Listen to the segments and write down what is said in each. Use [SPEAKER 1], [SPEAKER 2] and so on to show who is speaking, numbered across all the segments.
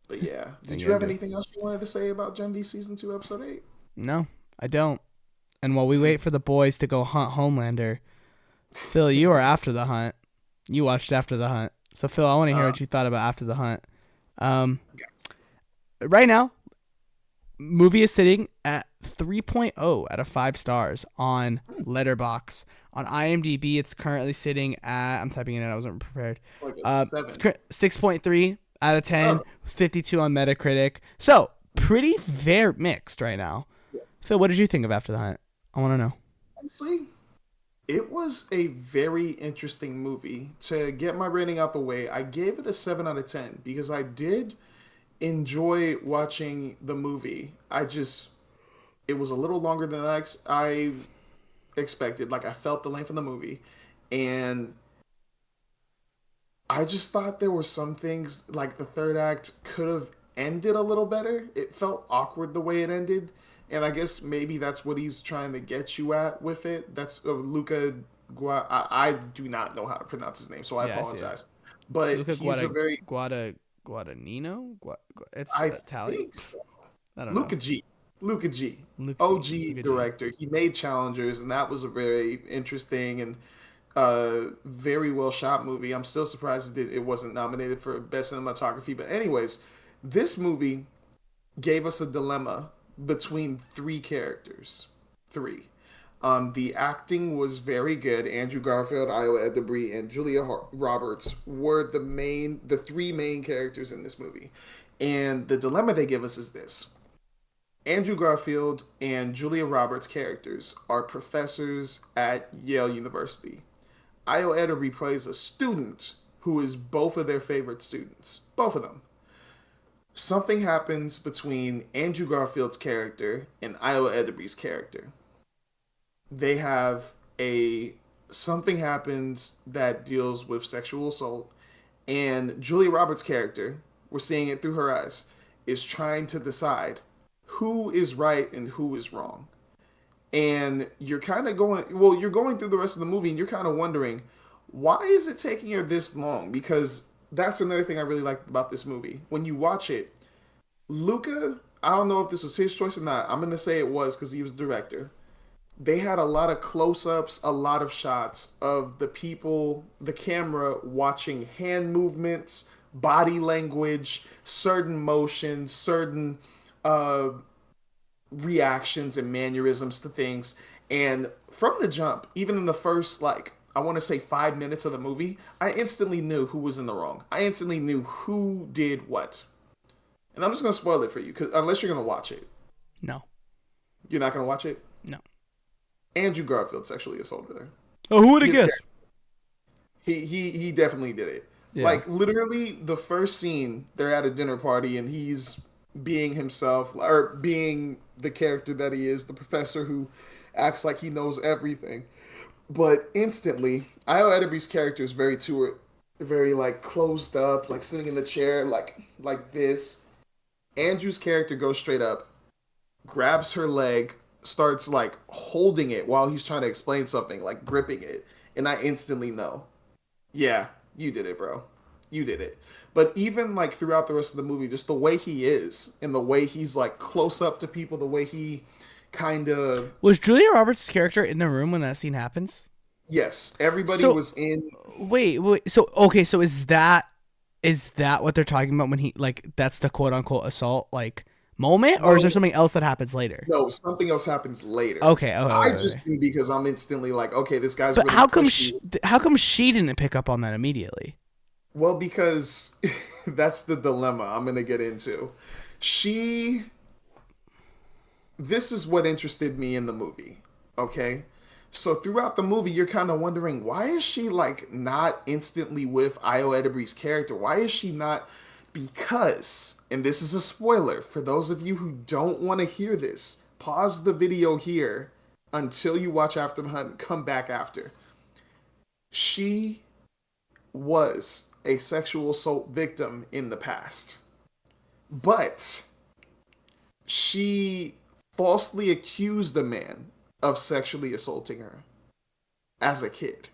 [SPEAKER 1] But yeah,
[SPEAKER 2] What are
[SPEAKER 1] did
[SPEAKER 2] you
[SPEAKER 1] you
[SPEAKER 2] gonna
[SPEAKER 1] have
[SPEAKER 2] do?
[SPEAKER 1] anything else you wanted to say about Gen V season 2, episode 8?
[SPEAKER 2] No, I don't. And while we
[SPEAKER 1] Hmm.
[SPEAKER 2] wait for the boys to go hunt Homelander, Phil, you are after the hunt. You watched After the Hunt. So Phil, I want to hear
[SPEAKER 1] uh,
[SPEAKER 2] what you thought about After the Hunt. Um, right now, movie is sitting at 3.0 out of 5 stars on Letterboxd. On IMDb, it's currently sitting at, I'm typing it in, I wasn't prepared.
[SPEAKER 1] like a
[SPEAKER 2] It's
[SPEAKER 1] 7.
[SPEAKER 2] 6.3 out of 10,
[SPEAKER 1] Oh,
[SPEAKER 2] 52 on Metacritic. So, pretty very mixed right now.
[SPEAKER 1] yeah.
[SPEAKER 2] Phil, what did you think of After the Hunt? I want to know.
[SPEAKER 1] Honestly, it was a very interesting movie. To get my rating out the way, I gave it a 7 out of 10 because I did enjoy watching the movie. It was a little longer than I expected. Like, I felt the length of the movie. And I just thought there were some things, like the third act could have ended a little better. It felt awkward the way it ended. And I guess maybe that's what he's trying to get you at with it. That's Luca. I do not know how to pronounce his name, so I
[SPEAKER 2] Yeah, I see it.
[SPEAKER 1] apologize. But
[SPEAKER 2] Luca
[SPEAKER 1] he's a very,
[SPEAKER 2] Guadagnino? It's
[SPEAKER 1] I
[SPEAKER 2] Italian?
[SPEAKER 1] think so.
[SPEAKER 2] I don't know.
[SPEAKER 1] Luca G. Luca G.
[SPEAKER 2] Luke G.
[SPEAKER 1] OG
[SPEAKER 2] Luca G.
[SPEAKER 1] director. He made Challengers, and that was a very interesting and very well shot movie. I'm still surprised it wasn't nominated for best cinematography. But anyways, this movie gave us a dilemma between three characters. Three. The acting was very good. Andrew Garfield, Iowa Edibiri, and Roberts were the three main characters in this movie. And the dilemma they give us is this: Andrew Garfield and Julia Roberts' characters are professors at Yale University. Io Edibiri plays a student who is both of their favorite students. Both of them. Something happens between Andrew Garfield's character and Io Edibiri's character. They have a something happens that deals with sexual assault, and Julia Roberts' character, we're seeing it through her eyes, is trying to decide who is right and who is wrong. And you're kind of you're going through the rest of the movie and you're kind of wondering, why is it taking her this long? Because that's another thing I really liked about this movie. When you watch it, Luca, I don't know if this was his choice or not. I'm going to say it was because he was the director. They had a lot of close ups, a lot of shots of the people, the camera watching hand movements, body language, certain motions, certain uh, reactions and mannerisms to things. And from the jump, even in the first, like, I want to say 5 minutes of the movie, I instantly knew who was in the wrong. I instantly knew who did what. And I'm just going to spoil it for you, because unless you're going to watch it.
[SPEAKER 2] No.
[SPEAKER 1] You're not going to watch it?
[SPEAKER 2] No.
[SPEAKER 1] Andrew Garfield sexually assaulted her.
[SPEAKER 2] Oh, who would have
[SPEAKER 1] His
[SPEAKER 2] guessed?
[SPEAKER 1] character. He definitely did it.
[SPEAKER 2] Yeah.
[SPEAKER 1] Like literally the first scene, they're at a dinner party and he's being himself or being the character that he is, the professor who acts like he knows everything. But instantly, Io Edibiri's character is very like closed up, like sitting in the chair, like this. Andrew's character goes straight up, grabs her leg, starts like holding it while he's trying to explain something, like gripping it, and I instantly know, yeah, you did it, bro. You did it. But even like throughout the rest of the movie, just the way he is and the way he's like close up to people, the way he kind of
[SPEAKER 2] Was Julia Roberts' character in the room when that scene happens?
[SPEAKER 1] yes, everybody
[SPEAKER 2] So
[SPEAKER 1] was in.
[SPEAKER 2] wait. So okay. So is that what they're talking about when he like that's the quote unquote assault like moment, or is there
[SPEAKER 1] No,
[SPEAKER 2] something else that happens later?
[SPEAKER 1] no, something else happens later.
[SPEAKER 2] Okay. Okay.
[SPEAKER 1] I
[SPEAKER 2] Okay.
[SPEAKER 1] just
[SPEAKER 2] Okay.
[SPEAKER 1] knew because I'm instantly like, okay, this guy's
[SPEAKER 2] But
[SPEAKER 1] really pushy.
[SPEAKER 2] how come she didn't pick up on that immediately?
[SPEAKER 1] Well, because that's the dilemma I'm gonna get into. She This is what interested me in the movie. Okay? So throughout the movie, you're kind of wondering, why is she like not instantly with Io Edibiri's character? Why is she not? Because, and this is a spoiler for those of you who don't want to hear this, pause the video here until you watch After the Hunt, come back after. She was a sexual assault victim in the past, but she falsely accused a man of sexually assaulting her as a kid.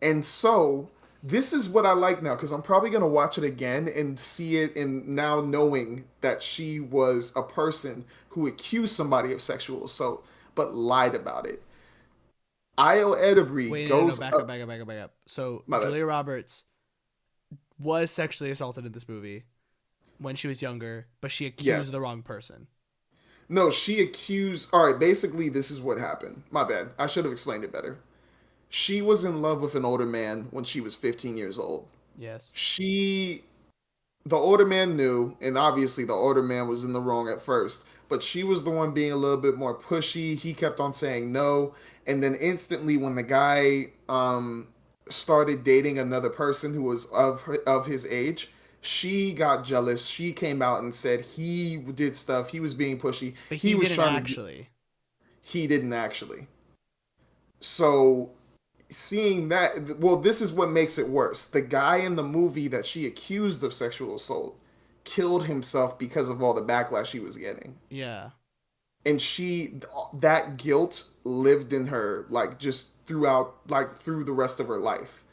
[SPEAKER 1] And so This is what I like now because I'm probably gonna watch it again and see it, and now knowing that she was a person who accused somebody of sexual assault but lied about it. Io Edibiri
[SPEAKER 2] Wait, no,
[SPEAKER 1] goes
[SPEAKER 2] back up,
[SPEAKER 1] up.
[SPEAKER 2] back up, back up, back up. So
[SPEAKER 1] My bad.
[SPEAKER 2] Julia Roberts was sexually assaulted in this movie when she was younger, but she accused the
[SPEAKER 1] Yes.
[SPEAKER 2] wrong person.
[SPEAKER 1] No, she accused. All right, basically, this is what happened. My bad. I should have explained it better. She was in love with an older man when she was 15 years old.
[SPEAKER 2] Yes.
[SPEAKER 1] She the older man knew, and obviously the older man was in the wrong at first, but she was the one being a little bit more pushy. He kept on saying no, and then instantly when the guy started dating another person who was of his age, she got jealous. She came out and said he did stuff. He was being pushy.
[SPEAKER 2] But
[SPEAKER 1] He
[SPEAKER 2] he
[SPEAKER 1] was
[SPEAKER 2] didn't
[SPEAKER 1] trying to.
[SPEAKER 2] actually.
[SPEAKER 1] He didn't actually. So seeing that, well, this is what makes it worse. The guy in the movie that she accused of sexual assault killed himself because of all the backlash she was getting.
[SPEAKER 2] Yeah.
[SPEAKER 1] And that guilt lived in her, like, just throughout, like, through the rest of her life.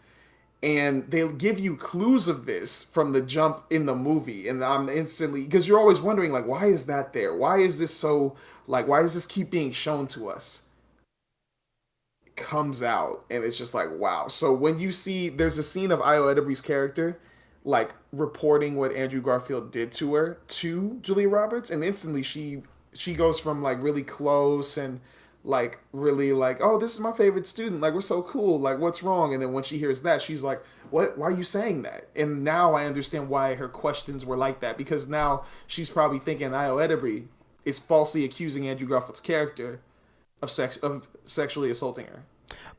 [SPEAKER 1] And they'll give you clues of this from the jump in the movie. And I'm instantly, because you're always wondering, like, why is that there? Why is this so, like, why does this keep being shown to us? Comes out and it's just like wow. So when you see there's a scene of Io Edibiri's character like reporting what Andrew Garfield did to her to Julia Roberts, and instantly she goes from like really close and like really like, oh, this is my favorite student, like we're so cool, like what's wrong? And then when she hears that, she's like, what, why are you saying that? And now I understand why her questions were like that, because now she's probably thinking Io Edibiri is falsely accusing Andrew Garfield's character of sexually assaulting her.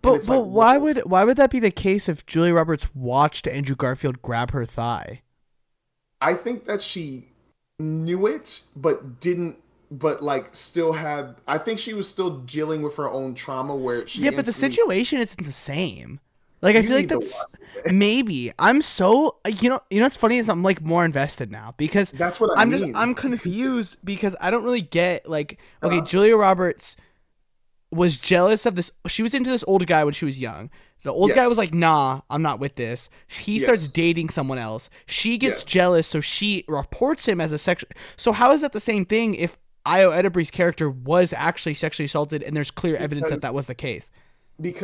[SPEAKER 1] And
[SPEAKER 2] But
[SPEAKER 1] it's like, whoa.
[SPEAKER 2] why would that be the case if Julia Roberts watched Andrew Garfield grab her thigh?
[SPEAKER 1] I think that she knew it, but didn't, but like still had, I think she was still dealing with her own trauma where she
[SPEAKER 2] Yeah, but the
[SPEAKER 1] instantly,
[SPEAKER 2] situation isn't the same. Like I
[SPEAKER 1] you
[SPEAKER 2] feel like
[SPEAKER 1] need to
[SPEAKER 2] that's
[SPEAKER 1] watch it.
[SPEAKER 2] maybe I'm so you know what's funny is I'm like more invested now because
[SPEAKER 1] That's what I mean.
[SPEAKER 2] I'm confused because I don't really get like okay,
[SPEAKER 1] Uh,
[SPEAKER 2] Julia Roberts was jealous of this. She was into this old guy when she was young. The old guy was
[SPEAKER 1] yes,
[SPEAKER 2] like, "Nah, I'm not with this." He starts
[SPEAKER 1] yes,
[SPEAKER 2] dating someone else. She gets
[SPEAKER 1] yes.
[SPEAKER 2] jealous, so she reports him as a sexual. So how is that the same thing if Io Edibiri's character was actually sexually assaulted and there's clear evidence that
[SPEAKER 1] Because
[SPEAKER 2] that was the case?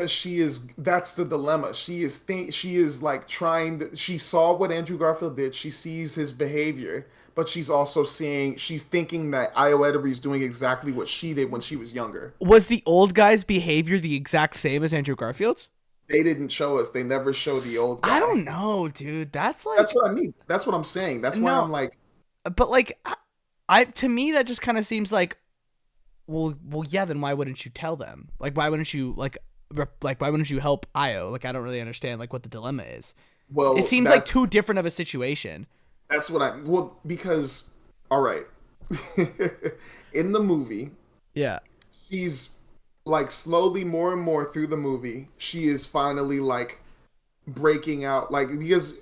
[SPEAKER 1] she is, that's the dilemma. She is like trying to, she saw what Andrew Garfield did. She sees his behavior, but she's also seeing, she's thinking that Io Edibiri is doing exactly what she did when she was younger.
[SPEAKER 2] Was the old guy's behavior the exact same as Andrew Garfield's?
[SPEAKER 1] They didn't show us. They never show the old
[SPEAKER 2] I
[SPEAKER 1] guy.
[SPEAKER 2] don't know, dude. That's
[SPEAKER 1] That's
[SPEAKER 2] like
[SPEAKER 1] what I mean. That's what I'm saying. That's why
[SPEAKER 2] no,
[SPEAKER 1] I'm like,
[SPEAKER 2] but like I to me that just kind of seems like well, yeah. Then why wouldn't you tell them? Like, why wouldn't you like why wouldn't you help Io? Like, I don't really understand like what the dilemma is. It
[SPEAKER 1] well,
[SPEAKER 2] seems like too different of a situation.
[SPEAKER 1] that's what I, well, because all right. In the movie,
[SPEAKER 2] Yeah.
[SPEAKER 1] she's like slowly more and more through the movie, she is finally like breaking out, like because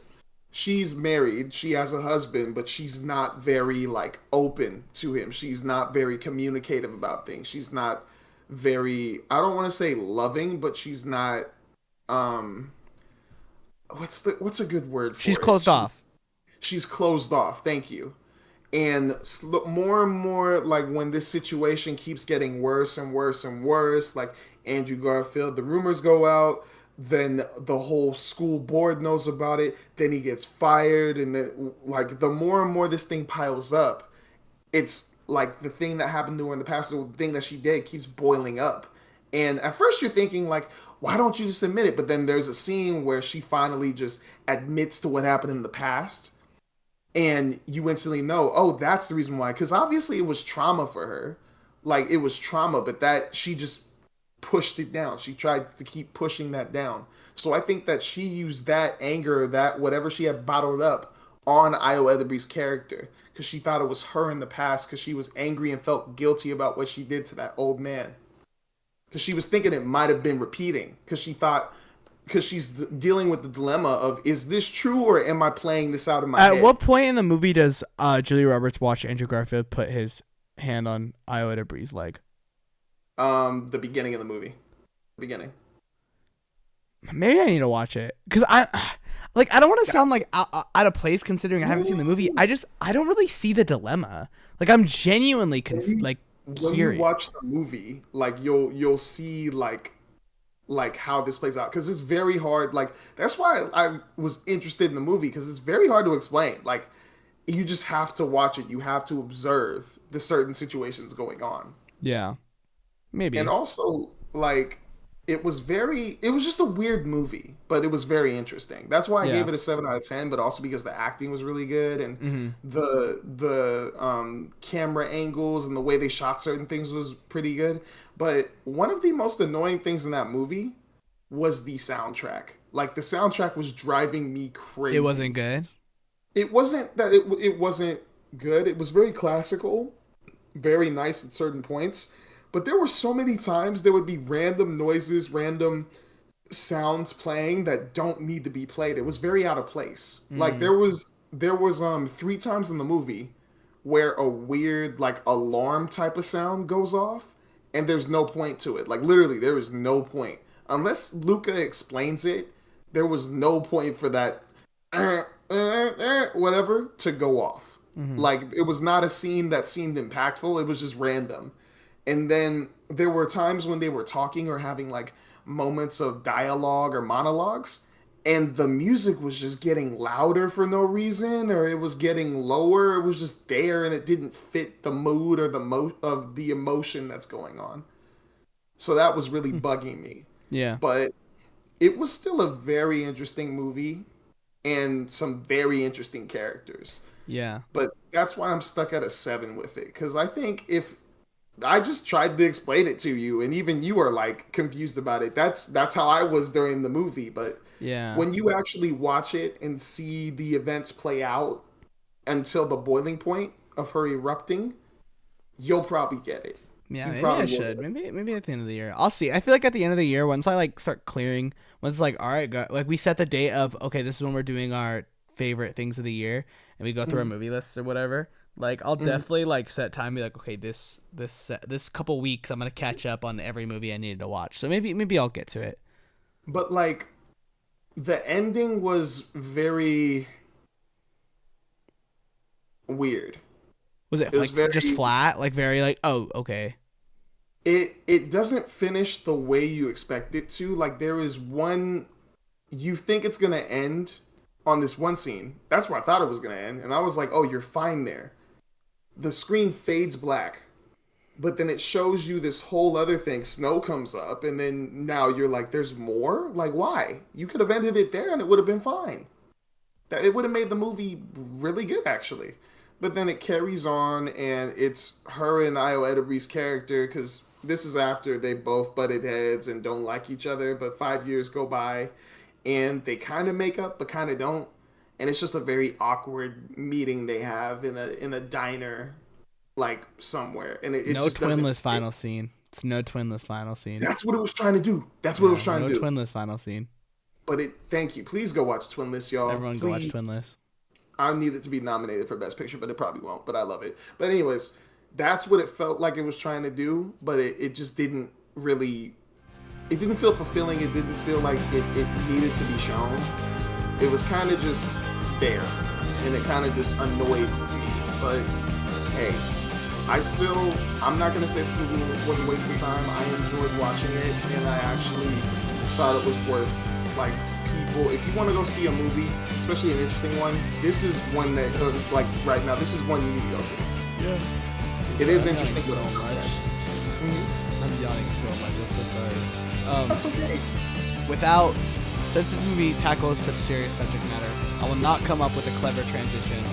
[SPEAKER 1] she's married, she has a husband, but she's not very like open to him. She's not very communicative about things. She's not very, I don't want to say loving, but she's not um what's a good word
[SPEAKER 2] She's
[SPEAKER 1] for it?
[SPEAKER 2] closed off.
[SPEAKER 1] She's closed off. Thank you. And more and more, like when this situation keeps getting worse and worse and worse, like Andrew Garfield, the rumors go out, then the whole school board knows about it, then he gets fired, and then like the more and more this thing piles up, it's like the thing that happened to her in the past, the thing that she did keeps boiling up. And at first you're thinking like, why don't you just admit it? But then there's a scene where she finally just admits to what happened in the past, and you instantly know, oh, that's the reason why. Because obviously it was trauma for her, like it was trauma, but that she just pushed it down. She tried to keep pushing that down. So I think that she used that anger, that whatever she had bottled up, on Io Edibiri's character because she thought it was her in the past because she was angry and felt guilty about what she did to that old man. Because she was thinking it might have been repeating because she thought, because she's dealing with the dilemma of, is this true or am I playing this out in my
[SPEAKER 2] At
[SPEAKER 1] head?
[SPEAKER 2] what point in the movie does Julia Roberts watch Andrew Garfield put his hand on Io Edibiri's leg?
[SPEAKER 1] The beginning of the movie. Beginning.
[SPEAKER 2] Maybe I need to watch it because Like, I don't want to sound like out of place considering I haven't seen the movie. I don't really see the dilemma. Like, I'm genuinely
[SPEAKER 1] When you
[SPEAKER 2] curious.
[SPEAKER 1] watch the movie, like you'll see like how this plays out because it's very hard. Like that's why I was interested in the movie because it's very hard to explain. Like you just have to watch it. You have to observe the certain situations going on.
[SPEAKER 2] Yeah,
[SPEAKER 1] And
[SPEAKER 2] maybe.
[SPEAKER 1] also like it was just a weird movie, but it was very interesting. That's why I
[SPEAKER 2] Yeah.
[SPEAKER 1] gave it a 7 out of 10, but also because the acting was really good and
[SPEAKER 2] Hmm.
[SPEAKER 1] the camera angles and the way they shot certain things was pretty good. But one of the most annoying things in that movie was the soundtrack. Like the soundtrack was driving me
[SPEAKER 2] It wasn't
[SPEAKER 1] crazy.
[SPEAKER 2] good.
[SPEAKER 1] It wasn't that it wasn't good. It was very classical, very nice at certain points. But there were so many times there would be random noises, random sounds playing that don't need to be played. It was very out of place. Like
[SPEAKER 2] Mm.
[SPEAKER 1] there was three times in the movie where a weird like alarm type of sound goes off and there's no point to it. Like literally there is no point. Unless Luca explains it, there was no point for that whatever to go off.
[SPEAKER 2] Hmm.
[SPEAKER 1] Like it was not a scene that seemed impactful. It was just random. And then there were times when they were talking or having like moments of dialogue or monologues, and the music was just getting louder for no reason, or it was getting lower. It was just there, and it didn't fit the mood or of the emotion that's going on. So that was really bugging me.
[SPEAKER 2] Yeah.
[SPEAKER 1] But it was still a very interesting movie and some very interesting characters.
[SPEAKER 2] Yeah.
[SPEAKER 1] But that's why I'm stuck at a 7 with it, because I think if I just tried to explain it to you, and even you are like confused about it. That's how I was during the movie. But
[SPEAKER 2] Yeah.
[SPEAKER 1] when you actually watch it and see the events play out until the boiling point of her erupting, you'll probably get it.
[SPEAKER 2] Yeah,
[SPEAKER 1] You
[SPEAKER 2] maybe I
[SPEAKER 1] probably will get
[SPEAKER 2] should.
[SPEAKER 1] it.
[SPEAKER 2] Maybe at the end of the year. I'll see. I feel like at the end of the year, once I like start clearing, once it's like, all right, like we set the date of okay, this is when we're doing our favorite things of the year, and we go through our
[SPEAKER 1] Mhm.
[SPEAKER 2] movie lists or whatever. Like I'll
[SPEAKER 1] Mhm.
[SPEAKER 2] definitely like set time, be like, okay, this couple weeks, I'm gonna catch up on every movie I needed to watch. So maybe I'll get to it.
[SPEAKER 1] But like the ending was very weird.
[SPEAKER 2] Was it
[SPEAKER 1] It was
[SPEAKER 2] like just
[SPEAKER 1] very
[SPEAKER 2] flat, like very like, oh, okay.
[SPEAKER 1] it doesn't finish the way you expect it to. Like there is one you think it's gonna end on this one scene. That's where I thought it was gonna end, and I was like, "Oh, you're fine there." The screen fades black, but then it shows you this whole other thing. Snow comes up, and then now you're like, "There's more." Like, why? You could have ended it there, and it would have been fine. That it would have made the movie really good, actually. But then it carries on, and it's her and Io Edibiri's character because this is after they both butted heads and don't like each other. But 5 years go by, and they kind of make up, but kind of don't. And it's just a very awkward meeting they have in a diner, like somewhere, and it
[SPEAKER 2] No
[SPEAKER 1] just doesn't.
[SPEAKER 2] twinless final scene. It's no twinless final scene.
[SPEAKER 1] That's what it was trying to do. That's what it was
[SPEAKER 2] No,
[SPEAKER 1] trying
[SPEAKER 2] no
[SPEAKER 1] to do.
[SPEAKER 2] twinless final scene.
[SPEAKER 1] But it. Thank you. Please go watch Twinless, y'all.
[SPEAKER 2] Everyone go watch
[SPEAKER 1] Please.
[SPEAKER 2] twinless.
[SPEAKER 1] I need it to be nominated for Best Picture, but it probably won't. But I love it. But anyways, that's what it felt like it was trying to do, but it just didn't really. It didn't feel fulfilling. It didn't feel like it needed to be shown. It was kind of just there, and it kind of just annoyed me. But hey, I'm not gonna say this movie was a waste of time. I enjoyed watching it, and I actually thought it was worth like people. If you want to go see a movie, especially an interesting one, this is one that like right now, this is one you need to go see.
[SPEAKER 2] Yeah.
[SPEAKER 1] It is
[SPEAKER 2] I'm
[SPEAKER 1] interesting,
[SPEAKER 2] yawning
[SPEAKER 1] but
[SPEAKER 2] so much. I'm yawning so much. I'm so sorry.
[SPEAKER 1] that's okay.
[SPEAKER 2] Since this movie tackles such serious subject matter, I will not come up with a clever transition